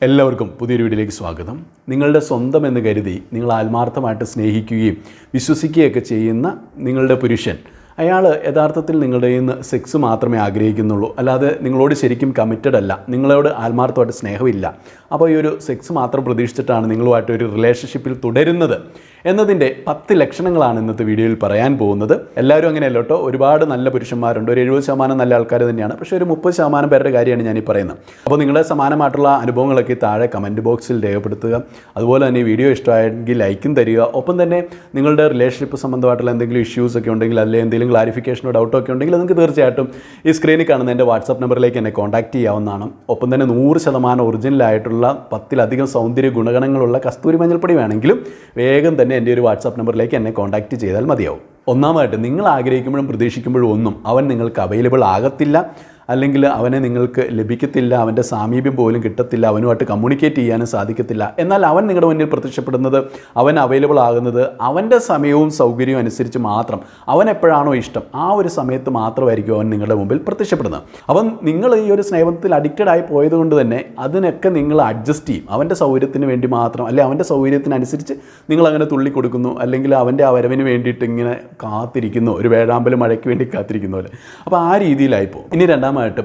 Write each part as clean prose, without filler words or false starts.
എല്ലാവർക്കും പുതിയൊരു വീഡിയോയിലേക്ക് സ്വാഗതം. നിങ്ങളുടെ സ്വന്തം എന്ന് കരുതി നിങ്ങൾ ആത്മാർത്ഥമായിട്ട് സ്നേഹിക്കുകയും വിശ്വസിക്കുകയൊക്കെ ചെയ്യുന്ന നിങ്ങളുടെ പുരുഷൻ, അയാൾ യഥാർത്ഥത്തിൽ നിങ്ങളുടെ കയ്യിൽ നിന്ന് സെക്സ് മാത്രമേ ആഗ്രഹിക്കുന്നുള്ളൂ, അല്ലാതെ നിങ്ങളോട് ശരിക്കും കമ്മിറ്റഡ് അല്ല, നിങ്ങളോട് ആത്മാർത്ഥമായിട്ട് സ്നേഹമില്ല. അപ്പോൾ ഈ ഒരു സെക്സ് മാത്രം പ്രതീക്ഷിച്ചിട്ടാണ് നിങ്ങളുമായിട്ട് ഒരു റിലേഷൻഷിപ്പിൽ തുടരുന്നത് എന്നതിൻ്റെ 10 ലക്ഷണങ്ങളാണ് ഇന്നത്തെ വീഡിയോയിൽ പറയാൻ പോകുന്നത്. എല്ലാവരും അങ്ങനെയല്ല കേട്ടോ, ഒരുപാട് നല്ല പുരുഷന്മാരുണ്ട്. ഒരു 70% നല്ല ആൾക്കാർ തന്നെയാണ്. പക്ഷേ ഒരു 30% പേരുടെ കാര്യമാണ് ഞാനീ പറയുന്നത്. അപ്പോൾ നിങ്ങളുടെ സമാനമായിട്ടുള്ള അനുഭവങ്ങളൊക്കെ താഴെ കമൻറ്റ് ബോക്സിൽ രേഖപ്പെടുത്തുക. അതുപോലെ തന്നെ ഈ വീഡിയോ ഇഷ്ടമായെങ്കിൽ ലൈക്കും തരിക. ഒപ്പം തന്നെ നിങ്ങളുടെ റിലേഷൻഷിപ്പ് സംബന്ധമായിട്ടുള്ള എന്തെങ്കിലും ഇഷ്യൂസൊക്കെ ഉണ്ടെങ്കിൽ, അല്ലെങ്കിൽ എന്തെങ്കിലും ക്ലാരിഫിക്കേഷനോ ഡൗട്ടോ ഒക്കെ ഉണ്ടെങ്കിൽ നിങ്ങൾക്ക് തീർച്ചയായിട്ടും ഈ സ്ക്രീനിൽ കാണുന്ന എൻ്റെ വാട്സാപ്പ് നമ്പറിലേക്ക് എന്നെ കോൺടാക്റ്റ് ചെയ്യാവുന്നതാണ്. ഒപ്പം തന്നെ 100% ഒറിജിനലായിട്ടുള്ള 10-ലധികം സൗന്ദര്യ ഗുണഗണങ്ങളുള്ള കസ്തൂരി മഞ്ഞൾപ്പൊടി വേണമെങ്കിലും വേഗം തന്നെ എൻ്റെ ഒരു വാട്സാപ്പ് നമ്പറിലേക്ക് എന്നെ കോൺടാക്റ്റ് ചെയ്താൽ മതിയാവും. ഒന്നാമതായിട്ട്, നിങ്ങൾ ആഗ്രഹിക്കുമ്പോഴും പ്രതീക്ഷിക്കുമ്പോഴും ഒന്നും അവൻ നിങ്ങൾക്ക് അവൈലബിൾ ആകത്തില്ല, അല്ലെങ്കിൽ അവനെ നിങ്ങൾക്ക് ലഭിക്കത്തില്ല, അവൻ്റെ സാമീപ്യം പോലും കിട്ടത്തില്ല, അവനുമായിട്ട് കമ്മ്യൂണിക്കേറ്റ് ചെയ്യാനും സാധിക്കത്തില്ല. എന്നാൽ അവൻ നിങ്ങളുടെ മുന്നിൽ പ്രത്യക്ഷപ്പെടുന്നത്, അവൻ അവൈലബിൾ ആകുന്നത് അവൻ്റെ സമയവും സൗകര്യവും അനുസരിച്ച് മാത്രം. അവൻ എപ്പോഴാണോ ഇഷ്ടം ആ ഒരു സമയത്ത് മാത്രമായിരിക്കും അവൻ നിങ്ങളുടെ മുമ്പിൽ പ്രത്യക്ഷപ്പെടുന്നത്. അവൻ നിങ്ങൾ ഈ ഒരു സ്നേഹത്തിൽ അഡിക്റ്റഡ് ആയി പോയതുകൊണ്ട് തന്നെ അതിനൊക്കെ നിങ്ങൾ അഡ്ജസ്റ്റ് ചെയ്യും. അവൻ്റെ സൗകര്യത്തിന് വേണ്ടി മാത്രം, അല്ലെങ്കിൽ അവൻ്റെ സൗകര്യത്തിനനുസരിച്ച് നിങ്ങളങ്ങനെ തുള്ളിക്കൊടുക്കുന്നു, അല്ലെങ്കിൽ അവൻ്റെ ആ വരവിന് വേണ്ടിയിട്ട് ഇങ്ങനെ കാത്തിരിക്കുന്നു, ഒരു വേഴാമ്പൽ മഴയ്ക്ക് വേണ്ടി കാത്തിരിക്കുന്ന പോലെ. അപ്പോൾ ആ രീതിയിലായിപ്പോൾ. ഇനി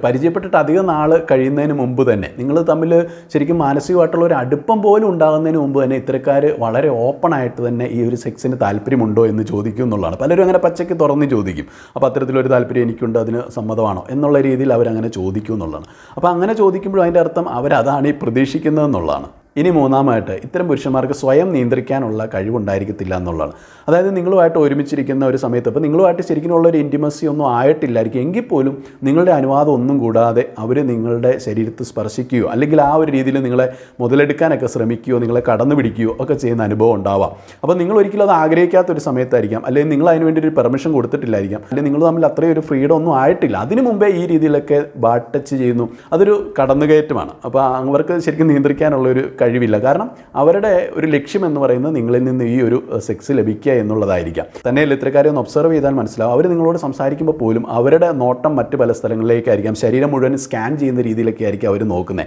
പരിചയപ്പെട്ടിട്ട് അധികം നാൾ കഴിയുന്നതിന് മുമ്പ് തന്നെ, നിങ്ങൾ തമ്മിൽ ശരിക്കും മാനസികമായിട്ടുള്ള ഒരു അടുപ്പം പോലും ഉണ്ടാകുന്നതിന് മുമ്പ് തന്നെ ഇത്തരക്കാർ വളരെ ഓപ്പണായിട്ട് തന്നെ ഈ ഒരു സെക്സിന് താല്പര്യമുണ്ടോ എന്ന് ചോദിക്കും എന്നുള്ളതാണ്. പലരും അങ്ങനെ പച്ചയ്ക്ക് തുറന്ന് ചോദിക്കും. അപ്പോൾ അത്തരത്തിലൊരു താല്പര്യം എനിക്കുണ്ട്, അതിന് സമ്മതമാണോ എന്നുള്ള രീതിയിൽ അവരങ്ങനെ ചോദിക്കും എന്നുള്ളതാണ്. അപ്പോൾ അങ്ങനെ ചോദിക്കുമ്പോഴും അതിൻ്റെ അർത്ഥം അവരതാണ് ഈ പ്രതീക്ഷിക്കുന്നതെന്നുള്ളതാണ്. ഇനി മൂന്നാമതായിട്ട്, ഇത്തരം പുരുഷന്മാർക്ക് സ്വയം നിയന്ത്രിക്കാനുള്ള കഴിവുണ്ടായിരിക്കത്തില്ല എന്നുള്ളതാണ്. അതായത് നിങ്ങളുമായിട്ട് ഒരുമിച്ചിരിക്കുന്ന ഒരു സമയത്ത്, ഇപ്പോൾ നിങ്ങളുമായിട്ട് ശരിക്കുമുള്ള ഒരു ഇൻറ്റിമസി ഒന്നും ആയിട്ടില്ലായിരിക്കും, എങ്കിൽ പോലും നിങ്ങളുടെ അനുവാദം ഒന്നും കൂടാതെ അവർ നിങ്ങളുടെ ശരീരത്തിൽ സ്പർശിക്കുകയോ അല്ലെങ്കിൽ ആ ഒരു രീതിയിൽ നിങ്ങളെ മുതലെടുക്കാനൊക്കെ ശ്രമിക്കുകയോ നിങ്ങളെ കടന്നു പിടിക്കുകയോ ഒക്കെ ചെയ്യുന്ന അനുഭവം ഉണ്ടാവാം. അപ്പോൾ നിങ്ങൾ ഒരിക്കലും അത് ആഗ്രഹിക്കാത്തൊരു സമയത്തായിരിക്കാം, അല്ലെങ്കിൽ നിങ്ങൾ അതിന് വേണ്ടി ഒരു പെർമിഷൻ കൊടുത്തിട്ടില്ലായിരിക്കാം, അല്ലെങ്കിൽ നിങ്ങൾ തമ്മിൽ അത്രയും ഒരു ഫ്രീഡം ഒന്നും ആയിട്ടില്ല. അതിനു മുമ്പേ ഈ രീതിയിലൊക്കെ ബാഡ് ടച്ച് ചെയ്യുന്നു. അതൊരു കടന്നുകയറ്റമാണ്. അപ്പോൾ അവർക്ക് ശരിക്കും നിയന്ത്രിക്കാനുള്ളൊരു കഴിവില്ല. കാരണം അവരുടെ ഒരു ലക്ഷ്യം എന്ന് പറയുന്നത് നിങ്ങളിൽ നിന്ന് ഈ ഒരു സെക്സ് ലഭിക്കുക എന്നുള്ളതായിരിക്കാം. തന്നെയല്ല, ഇത്തരക്കാരെ ഒന്ന് ഒബ്സർവ് ചെയ്താൽ മനസ്സിലാവും. അവർ നിങ്ങളോട് സംസാരിക്കുമ്പോൾ പോലും അവരുടെ നോട്ടം മറ്റ് പല സ്ഥലങ്ങളിലേക്കായിരിക്കാം, ശരീരം മുഴുവൻ സ്കാൻ ചെയ്യുന്ന രീതിയിലൊക്കെ ആയിരിക്കും അവർ നോക്കുന്നത്.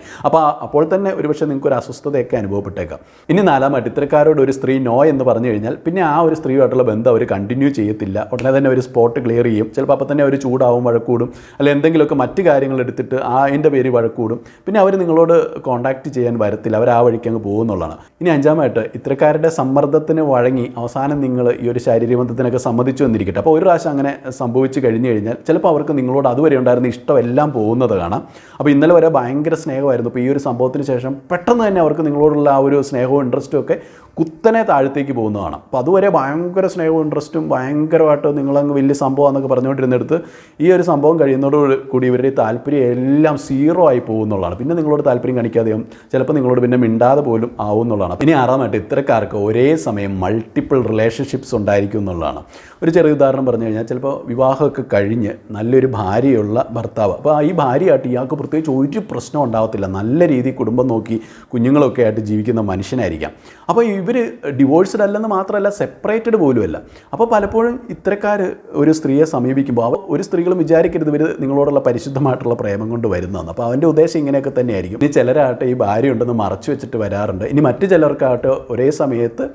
അപ്പോൾ തന്നെ ഒരുപക്ഷെ നിങ്ങൾക്കൊരു അസ്വസ്ഥതയൊക്കെ അനുഭവപ്പെട്ടേക്കാം. ഇനി നാലാമായിട്ട്, ഇത്തരക്കാരോട് ഒരു സ്ത്രീ നോ എന്ന് പറഞ്ഞു കഴിഞ്ഞാൽ പിന്നെ ആ ഒരു സ്ത്രീയുമായിട്ടുള്ള ബന്ധം അവർ കണ്ടിന്യൂ ചെയ്യത്തില്ല. ഉടനെ തന്നെ ഒരു സ്പോട്ട് ക്ലിയർ ചെയ്യും. ചിലപ്പോൾ അപ്പോൾ തന്നെ അവർ ചൂടാവും, വഴക്കൂടും, അല്ലെങ്കിൽ എന്തെങ്കിലുമൊക്കെ മറ്റ് കാര്യങ്ങൾ എടുത്തിട്ട് അതിൻ്റെ പേര് വഴക്കൂടും. പിന്നെ അവർ നിങ്ങളോട് കോൺടാക്റ്റ് ചെയ്യാൻ വരത്തില്ല, അവർ ആ വഴിക്ക് അങ്ങ് പോകുന്നുള്ളതാണ്. ഇനി അഞ്ചാമായിട്ട്, ഇത്തരക്കാരുടെ സമ്മർദ്ദത്തിന് വഴങ്ങി അവസാനം നിങ്ങൾ ഈ ഒരു ശാരീരിക ബന്ധത്തിനൊക്കെ സമ്മതിച്ചു എന്നിരിക്കട്ടെ. അപ്പോൾ ഒരു പ്രാവശ്യം അങ്ങനെ സംഭവിച്ചു കഴിഞ്ഞു കഴിഞ്ഞാൽ ചിലപ്പോൾ അവർക്ക് നിങ്ങളോട് അതുവരെ ഉണ്ടായിരുന്ന ഇഷ്ടമെല്ലാം പോകുന്നത് കാണാം. അപ്പോൾ ഇന്നലെ വരെ ഭയങ്കര സ്നേഹമായിരുന്നു. അപ്പോൾ ഈ ഒരു സംഭവത്തിന് ശേഷം പെട്ടെന്ന് തന്നെ അവർക്ക് നിങ്ങളോടുള്ള ആ ഒരു സ്നേഹവും ഇൻട്രസ്റ്റും ഒക്കെ കുത്തനെ താഴത്തേക്ക് പോകുന്നതാണ്. അപ്പോൾ അതുവരെ ഭയങ്കര സ്നേഹവും ഇൻട്രസ്റ്റും ഭയങ്കരമായിട്ട് നിങ്ങളങ്ങ് വലിയ സംഭവം എന്നൊക്കെ പറഞ്ഞുകൊണ്ടിരുന്നെടുത്ത് ഈ ഒരു സംഭവം കഴിയുന്നതോട് കൂടി ഇവരുടെ താല്പര്യം എല്ലാം സീറോ ആയി പോകുന്നുള്ളതാണ്. പിന്നെ നിങ്ങളോട് താല്പര്യം കാണിക്കാതെയും ചിലപ്പോൾ നിങ്ങളോട് പിന്നെ മിണ്ടാതെ പോലും ആവുന്നുള്ളതാണ്. ഇനി ആറാമായിട്ട്, ഇത്തരക്കാർക്ക് ഒരേ സമയം മൾട്ടിപ്പിൾ റിലേഷൻഷിപ്സ് ഉണ്ടായിരിക്കും എന്നുള്ളതാണ്. ഒരു ചെറിയ ഉദാഹരണം പറഞ്ഞു കഴിഞ്ഞാൽ, ചിലപ്പോൾ വിവാഹമൊക്കെ കഴിഞ്ഞ് നല്ലൊരു ഭാര്യയുള്ള ഭർത്താവ്, അപ്പോൾ ഈ ഭാര്യയായിട്ട് ഇയാൾക്ക് പ്രത്യേകിച്ച് ഒരു പ്രശ്നം ഉണ്ടാകത്തില്ല, നല്ല രീതിയിൽ കുടുംബം നോക്കി കുഞ്ഞുങ്ങളൊക്കെ ആയിട്ട് ജീവിക്കുന്ന മനുഷ്യനായിരിക്കാം. അപ്പോൾ ഇവർ ഡിവോഴ്സ്ഡ് അല്ലെന്ന് മാത്രമല്ല, സെപ്പറേറ്റഡ് പോലുമല്ല. അപ്പോൾ പലപ്പോഴും ഇത്തരക്കാർ ഒരു സ്ത്രീയെ സമീപിക്കുമ്പോൾ ഒരു സ്ത്രീകളും വിചാരിക്കരുത് ഇവർ നിങ്ങളോടുള്ള പരിശുദ്ധമായിട്ടുള്ള പ്രേമം കൊണ്ട് വരുന്നതെന്ന്. അപ്പോൾ അവൻ്റെ ഉദ്ദേശം ഇങ്ങനെയൊക്കെ തന്നെയായിരിക്കും. ഇനി ചിലരാകട്ടെ ഈ ഭാര്യ ഉണ്ടെന്ന് മറച്ചു വെച്ചിട്ട് വരാറുണ്ട്. ഇനി മറ്റു ചിലർക്കാകട്ടെ ഒരേ സമയത്ത്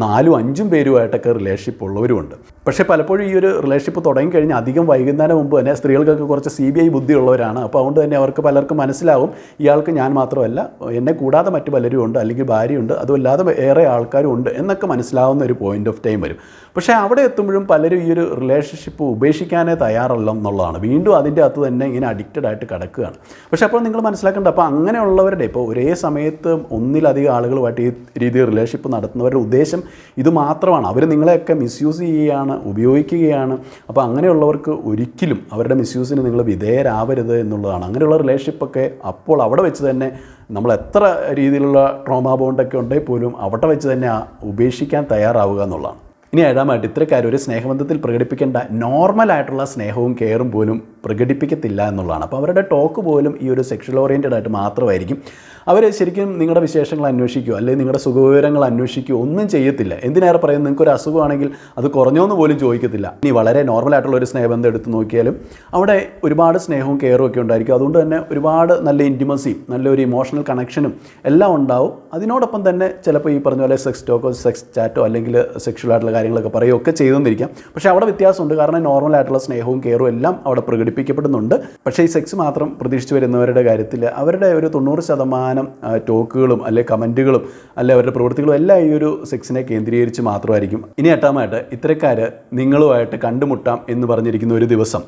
4-5 പേരുമായിട്ടൊക്കെ റിലേഷൻഷിപ്പ് ഉള്ളവരുമുണ്ട്. പക്ഷേ പലപ്പോഴും ഈ ഒരു റിലേഷൻഷിപ്പ് തുടങ്ങിക്കഴിഞ്ഞാൽ അധികം വൈകുന്നതിന് മുമ്പ് തന്നെ സ്ത്രീകൾക്കൊക്കെ കുറച്ച് CBI ബുദ്ധിയുള്ളവരാണ്. അപ്പോൾ അതുകൊണ്ട് തന്നെ അവർക്ക് പലർക്കും മനസ്സിലാവും, ഇയാൾക്ക് ഞാൻ മാത്രമല്ല, എന്നെ കൂടാതെ മറ്റു പലരും ഉണ്ട്, അല്ലെങ്കിൽ ഭാര്യയുണ്ട്, അതുമല്ലാതെ ഏറെ ആൾക്കാരും ഉണ്ട് എന്നൊക്കെ മനസ്സിലാവുന്ന ഒരു പോയിൻ്റ് ഓഫ് ടൈം വരും. പക്ഷേ അവിടെ എത്തുമ്പോഴും പലരും ഈ ഒരു റിലേഷൻഷിപ്പ് ഉപേക്ഷിക്കാനേ തയ്യാറല്ല എന്നുള്ളതാണ്. വീണ്ടും അതിൻ്റെ അകത്ത് തന്നെ ഇങ്ങനെ അഡിക്റ്റഡ് ആയിട്ട് കിടക്കുകയാണ്. പക്ഷേ അപ്പോൾ നിങ്ങൾ മനസ്സിലാക്കേണ്ടത്, അപ്പോൾ അങ്ങനെയുള്ളവരുടെ, ഇപ്പോൾ ഒരേ സമയത്ത് ഒന്നിലധികം ആളുകളുമായിട്ട് ഈ രീതിയിൽ റിലേഷൻഷിപ്പ് നടത്തുന്നവരുടെ ഉദ്ദേശം ഇത് മാത്രമാണ്. അവർ നിങ്ങളെയൊക്കെ മിസ്യൂസ് ചെയ്യുകയാണ്, ഉപയോഗിക്കുകയാണ്. അപ്പോൾ അങ്ങനെയുള്ളവർക്ക് ഒരിക്കലും അവരുടെ മിസ്യൂസിന് നിങ്ങൾ വിധേയരാവരുത് എന്നുള്ളതാണ്. അങ്ങനെയുള്ള റിലേഷൻഷിപ്പൊക്കെ അപ്പോൾ അവിടെ വെച്ച് തന്നെ നമ്മൾ എത്ര രീതിയിലുള്ള ട്രോമാ ബോണ്ടൊക്കെ ഉണ്ടെങ്കിൽ പോലും അവിടെ വെച്ച് തന്നെ ഉപേക്ഷിക്കാൻ തയ്യാറാവുക എന്നുള്ളതാണ്. ഇനി ഏഴാമായിട്ട്, ഇത്തരക്കാർ ഒരു സ്നേഹബന്ധത്തിൽ പ്രകടിപ്പിക്കേണ്ട നോർമലായിട്ടുള്ള സ്നേഹവും കെയറും പോലും പ്രകടിപ്പിക്കത്തില്ല എന്നുള്ളതാണ്. അപ്പോൾ അവരുടെ ടോക്ക് പോലും ഈ ഒരു സെക്ഷൽ ഓറിയൻറ്റഡ് ആയിട്ട് മാത്രമായിരിക്കും. അവർ ശരിക്കും നിങ്ങളുടെ വിശേഷങ്ങൾ അന്വേഷിക്കുകയോ അല്ലെങ്കിൽ നിങ്ങളുടെ സുഖവിവരങ്ങൾ അന്വേഷിക്കുകയോ ഒന്നും ചെയ്യത്തില്ല. എന്തിനേറെ പറയും, നിങ്ങൾക്കൊരു അസുഖമാണെങ്കിൽ അത് കുറഞ്ഞോന്ന് പോലും ചോദിക്കത്തില്ല. ഇനി വളരെ നോർമലായിട്ടുള്ള ഒരു സ്നേഹബന്ധം എടുത്ത് നോക്കിയാലും അവിടെ ഒരുപാട് സ്നേഹവും കെയറും ഒക്കെ ഉണ്ടായിരിക്കും. അതുകൊണ്ട് തന്നെ ഒരുപാട് നല്ല ഇൻറ്റിമസിയും നല്ലൊരു ഇമോഷണൽ കണക്ഷനും എല്ലാം ഉണ്ടാവും. അതിനോടൊപ്പം തന്നെ ചിലപ്പോൾ ഈ പറഞ്ഞ പോലെ സെക്സ് ടോക്കോ സെക്സ് ചാറ്റോ അല്ലെങ്കിൽ സെക്ഷൽ ആയിട്ടുള്ള കാര്യങ്ങളൊക്കെ പറയുകയൊക്കെ ചെയ്തെന്നിരിക്കാം. പക്ഷേ അവിടെ വ്യത്യാസമുണ്ട്. കാരണം നോർമലായിട്ടുള്ള സ്നേഹവും കെയറും എല്ലാം അവിടെ പ്രകടിപ്പിക്കപ്പെടുന്നുണ്ട്. പക്ഷേ ഈ സെക്സ് മാത്രം പ്രതീക്ഷിച്ച് വരുന്നവരുടെ കാര്യത്തിൽ അവരുടെ ഒരു 90% ടോക്കുകളും അല്ലെ കമൻറ്റുകളും അല്ലെ അവരുടെ പ്രവൃത്തികളും എല്ലാം ഈ ഒരു സെക്സിനെ കേന്ദ്രീകരിച്ച് മാത്രമായിരിക്കും. ഇനി എട്ടാമായിട്ട് ഇത്തരക്കാർ നിങ്ങളുമായിട്ട് കണ്ടുമുട്ടാം എന്ന് പറഞ്ഞിരിക്കുന്ന ഒരു ദിവസം,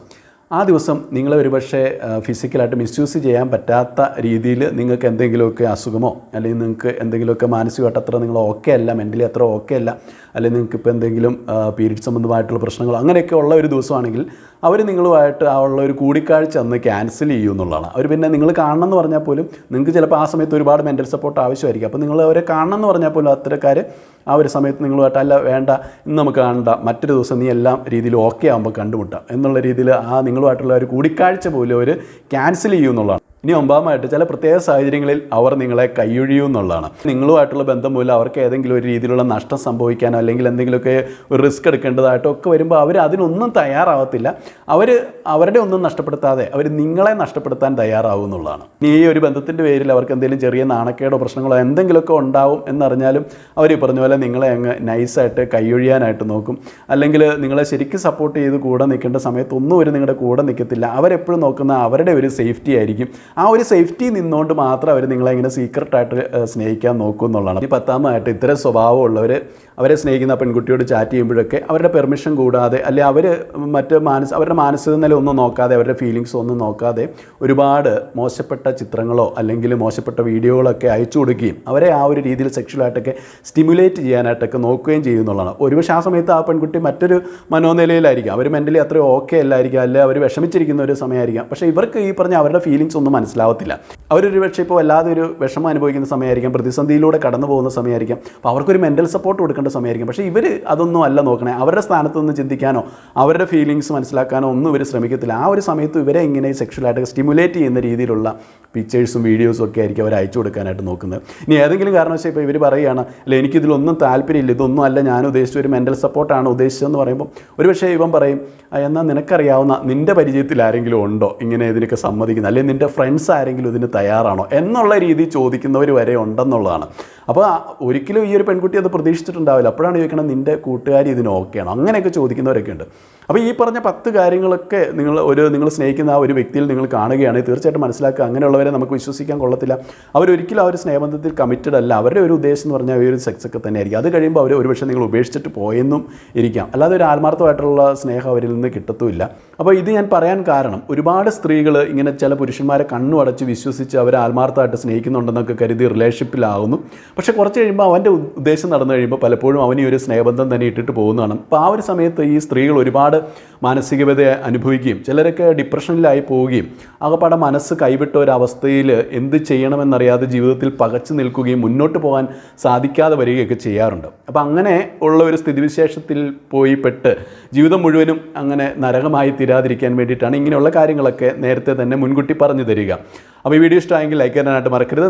ആ ദിവസം നിങ്ങളെ ഒരുപക്ഷെ ഫിസിക്കലായിട്ട് മിസ്യൂസ് ചെയ്യാൻ പറ്റാത്ത രീതിയിൽ നിങ്ങൾക്ക് എന്തെങ്കിലുമൊക്കെ അസുഖമോ അല്ലെങ്കിൽ നിങ്ങൾക്ക് എന്തെങ്കിലുമൊക്കെ മാനസികമായിട്ട് അത്ര നിങ്ങൾ ഓക്കെ അല്ല, മെൻ്റലി അത്ര ഓക്കെ അല്ല, അല്ലെങ്കിൽ നിങ്ങൾക്ക് ഇപ്പോൾ എന്തെങ്കിലും പീരീഡ് സംബന്ധമായിട്ടുള്ള പ്രശ്നങ്ങളോ അങ്ങനെയൊക്കെ ഉള്ള ഒരു ദിവസമാണെങ്കിൽ അവർ നിങ്ങളുമായിട്ട് ആ ഉള്ള ഒരു കൂടിക്കാഴ്ച അന്ന് ക്യാൻസൽ ചെയ്യും എന്നുള്ളതാണ്. അവർ പിന്നെ നിങ്ങൾ കാണണം എന്ന് പറഞ്ഞാൽ പോലും നിങ്ങൾക്ക് ചിലപ്പോൾ ആ സമയത്ത് ഒരുപാട് മെൻ്റൽ സപ്പോർട്ട് ആവശ്യമായിരിക്കും. അപ്പോൾ നിങ്ങൾ അവരെ കാണണം എന്ന് പറഞ്ഞാൽ പോലും അത്തരക്കാർ ആ ഒരു സമയത്ത് നിങ്ങളുമായിട്ട് അല്ല വേണ്ട ഇന്ന് നമുക്ക് കാണണ്ട, മറ്റൊരു ദിവസം നീ എല്ലാം രീതിയിൽ ഓക്കെ ആകുമ്പോൾ കണ്ടുമുട്ടാം എന്നുള്ള രീതിയിൽ ആ നിങ്ങളുമായിട്ടുള്ള ഒരു കൂടിക്കാഴ്ച പോലും അവർ ക്യാൻസൽ ചെയ്യും എന്നുള്ളതാണ്. ഇനി ഒമ്പതാമായിട്ട് ചില പ്രത്യേക സാഹചര്യങ്ങളിൽ അവർ നിങ്ങളെ കൈയൊഴിയും എന്നുള്ളതാണ്. നിങ്ങളുമായിട്ടുള്ള ബന്ധം മൂലം അവർക്ക് ഏതെങ്കിലും ഒരു രീതിയിലുള്ള നഷ്ടം സംഭവിക്കാനോ അല്ലെങ്കിൽ എന്തെങ്കിലുമൊക്കെ ഒരു റിസ്ക് എടുക്കേണ്ടതായിട്ടോ ഒക്കെ വരുമ്പോൾ അവർ അതിനൊന്നും തയ്യാറാവത്തില്ല. അവർ അവരുടെ ഒന്നും നഷ്ടപ്പെടുത്താതെ അവർ നിങ്ങളെ നഷ്ടപ്പെടുത്താൻ തയ്യാറാവും എന്നുള്ളതാണ്. ഇനി ഈ ഒരു ബന്ധത്തിൻ്റെ പേരിൽ അവർക്ക് എന്തെങ്കിലും ചെറിയ നാണക്കേടോ പ്രശ്നങ്ങളോ എന്തെങ്കിലുമൊക്കെ ഉണ്ടാവും എന്നറിഞ്ഞാലും അവർ പറഞ്ഞ പോലെ നിങ്ങളെ അങ്ങ് നൈസായിട്ട് കൈയൊഴിയാനായിട്ട് നോക്കും. അല്ലെങ്കിൽ നിങ്ങളെ ശരിക്കും സപ്പോർട്ട് ചെയ്ത് കൂടെ നിൽക്കേണ്ട സമയത്തൊന്നും അവർ നിങ്ങളുടെ കൂടെ നിൽക്കത്തില്ല. അവരെപ്പോഴും നോക്കുന്ന അവരുടെ ഒരു സേഫ്റ്റി ആയിരിക്കും. ആ ഒരു സേഫ്റ്റി നിന്നുകൊണ്ട് മാത്രം അവർ നിങ്ങളെ ഇങ്ങനെ സീക്രട്ടായിട്ട് സ്നേഹിക്കാൻ നോക്കും എന്നുള്ളതാണ്. ഈ പത്താമതായിട്ട് ഇത്തരം സ്വഭാവമുള്ളവർ അവരെ സ്നേഹിക്കുന്ന പെൺകുട്ടിയോട് ചാറ്റ് ചെയ്യുമ്പോഴൊക്കെ അവരുടെ പെർമിഷൻ കൂടാതെ അല്ലെങ്കിൽ അവർ അവരുടെ മാനസിക നില ഒന്നും നോക്കാതെ അവരുടെ ഫീലിങ്സ് ഒന്നും നോക്കാതെ ഒരുപാട് മോശപ്പെട്ട ചിത്രങ്ങളോ അല്ലെങ്കിൽ മോശപ്പെട്ട വീഡിയോകളൊക്കെ അയച്ചു കൊടുക്കുകയും അവരെ ആ ഒരു രീതിയിൽ സെക്ഷലായിട്ടൊക്കെ സ്റ്റിമുലേറ്റ് ചെയ്യാനായിട്ടൊക്കെ നോക്കുകയും ചെയ്യുന്നുള്ളതാണ്. ഒരുപക്ഷെ ആ സമയത്ത് ആ പെൺകുട്ടി മറ്റൊരു മനോനിലയിലായിരിക്കും, അവർ മെൻ്റലി അത്ര ഓക്കെ അല്ലായിരിക്കും, അല്ലെങ്കിൽ അവർ വിഷമിച്ചിരിക്കുന്ന ഒരു സമയമായിരിക്കാം. പക്ഷേ ഇവർക്ക് ഈ പറഞ്ഞ അവരുടെ ഫീലിങ്സ് ഒന്നും മനസ്സിലാവത്തില്ല. അവരൊരു പക്ഷേ ഇപ്പോൾ വല്ലാതെ ഒരു വിഷമം അനുഭവിക്കുന്ന സമയമായിരിക്കാം, പ്രതിസന്ധിയിലൂടെ കടന്നു പോകുന്ന സമയമായിരിക്കാം, അപ്പോൾ അവർക്കൊരു മെൻ്റൽ സപ്പോർട്ട് കൊടുക്കേണ്ട സമയമായിരിക്കും. പക്ഷേ ഇവർ അതൊന്നും അല്ല നോക്കണേ. അവരുടെ സ്ഥാനത്ത് നിന്ന് ചിന്തിക്കാനോ അവരുടെ ഫീലിങ്സ് മനസ്സിലാക്കാനോ ഒന്നും ഇവർ ശ്രമിക്കത്തില്ല. ആ ഒരു സമയത്ത് ഇവരെ ഇങ്ങനെ സെക്ഷലായിട്ട് സ്റ്റിമുലേറ്റ് ചെയ്യുന്ന രീതിയിലുള്ള പിക്ചേഴ്സും വീഡിയോസും ഒക്കെ ആയിരിക്കും അവർ അയച്ചു കൊടുക്കാനായിട്ട് നോക്കുന്നത്. ഇനി ഏതെങ്കിലും കാരണവശാൽ ഇപ്പോൾ ഇവർ പറയുകയാണ് അല്ലെ എനിക്കിതിലൊന്നും താല്പര്യമില്ല, ഇതൊന്നും അല്ല ഞാൻ ഉദ്ദേശിച്ച ഒരു മെൻ്റൽ സപ്പോർട്ടാണ് ഉദ്ദേശിച്ചതെന്ന് പറയുമ്പോൾ ഒരുപക്ഷേ ഇവൻ പറയും എന്നാൽ നിനക്കറിയാവുന്ന നിൻ്റെ പരിചയത്തിൽ ആരെങ്കിലും ഉണ്ടോ ഇങ്ങനെ ഇതിനൊക്കെ സമ്മതിക്കുന്നത്, അല്ലെങ്കിൽ നിൻ്റെ ഫ്രണ്ട്സ് ആരെങ്കിലും ഇതിന് തയ്യാറാണോ എന്നുള്ള രീതി ചോദിക്കുന്നവർ വരെ ഉണ്ടെന്നുള്ളതാണ്. അപ്പോൾ ഒരിക്കലും ഈ ഒരു പെൺകുട്ടി അത് പ്രതീക്ഷിച്ചിട്ടുണ്ടാവില്ല. അപ്പോഴാണ് ചോദിക്കണം നിൻ്റെ കൂട്ടുകാരി ഇതിന് ഓക്കെയാണോ, അങ്ങനെയൊക്കെ ചോദിക്കുന്നവരൊക്കെ ഉണ്ട്. അപ്പോൾ ഈ പറഞ്ഞ 10 കാര്യങ്ങളൊക്കെ നിങ്ങൾ സ്നേഹിക്കുന്ന ആ ഒരു വ്യക്തിയിൽ നിങ്ങൾ കാണുകയാണെങ്കിൽ തീർച്ചയായിട്ടും മനസ്സിലാക്കുക അങ്ങനെയുള്ളവരെ നമുക്ക് വിശ്വസിക്കാൻ കൊള്ളത്തില്ല. അവരൊരിക്കലും ആ ഒരു സ്നേഹബന്ധത്തിൽ കമ്മിറ്റഡ് അല്ല. അവരുടെ ഒരു ഉദ്ദേശം എന്ന് പറഞ്ഞാൽ ഒരു സെക്സ് ഒക്കെ തന്നെ ആയിരിക്കും. അത് കഴിയുമ്പോൾ അവർ ഒരുപക്ഷെ നിങ്ങൾ ഉപേക്ഷിച്ചിട്ട് പോയെന്നും ഇരിക്കാം. അല്ലാതെ ഒരു ആത്മാർത്ഥമായിട്ടുള്ള സ്നേഹം അവരിൽ നിന്ന് കിട്ടത്തുമില്ല. അപ്പോൾ ഇത് ഞാൻ പറയാൻ കാരണം ഒരുപാട് സ്ത്രീകൾ ഇങ്ങനെ ചില പുരുഷന്മാരെ കണ്ണു അടച്ച് വിശ്വസിച്ച് അവരെ ആത്മാർത്ഥമായിട്ട് സ്നേഹിക്കുന്നുണ്ടെന്നൊക്കെ കരുതി റിലേഷൻഷിപ്പിലാവുന്നു. പക്ഷേ കുറച്ച് കഴിയുമ്പോൾ അവൻ്റെ ഉദ്ദേശം നടന്നു കഴിയുമ്പോൾ പലപ്പോഴും അവന് ഒരു സ്നേഹബന്ധം തന്നെ ഇട്ടിട്ട് പോകുന്നതാണ്. അപ്പോൾ ആ ഒരു സമയത്ത് ഈ സ്ത്രീകൾ ഒരുപാട് മാനസികത അനുഭവിക്കുകയും ചിലരൊക്കെ ഡിപ്രഷനിലായി പോവുകയും ആകപ്പാടെ മനസ്സ് കൈവിട്ട ഒരവസ്ഥയിൽ എന്ത് ചെയ്യണമെന്നറിയാതെ ജീവിതത്തിൽ പകച്ചു നിൽക്കുകയും മുന്നോട്ട് പോകാൻ സാധിക്കാതെ വരികയൊക്കെ ചെയ്യാറുണ്ട്. അപ്പോൾ അങ്ങനെ ഉള്ള ഒരു സ്ഥിതിവിശേഷത്തിൽ പോയി പെട്ട് ജീവിതം മുഴുവനും അങ്ങനെ നരകമായി തീരാതിരിക്കാൻ വേണ്ടിയിട്ടാണ് ഇങ്ങനെയുള്ള കാര്യങ്ങളൊക്കെ നേരത്തെ തന്നെ മുൻകൂട്ടി പറഞ്ഞു തരിക. അപ്പോൾ ഈ വീഡിയോ ഇഷ്ടമായെങ്കിൽ ലൈക്ക് ചെയ്യാനായിട്ട് മറക്കരുത്.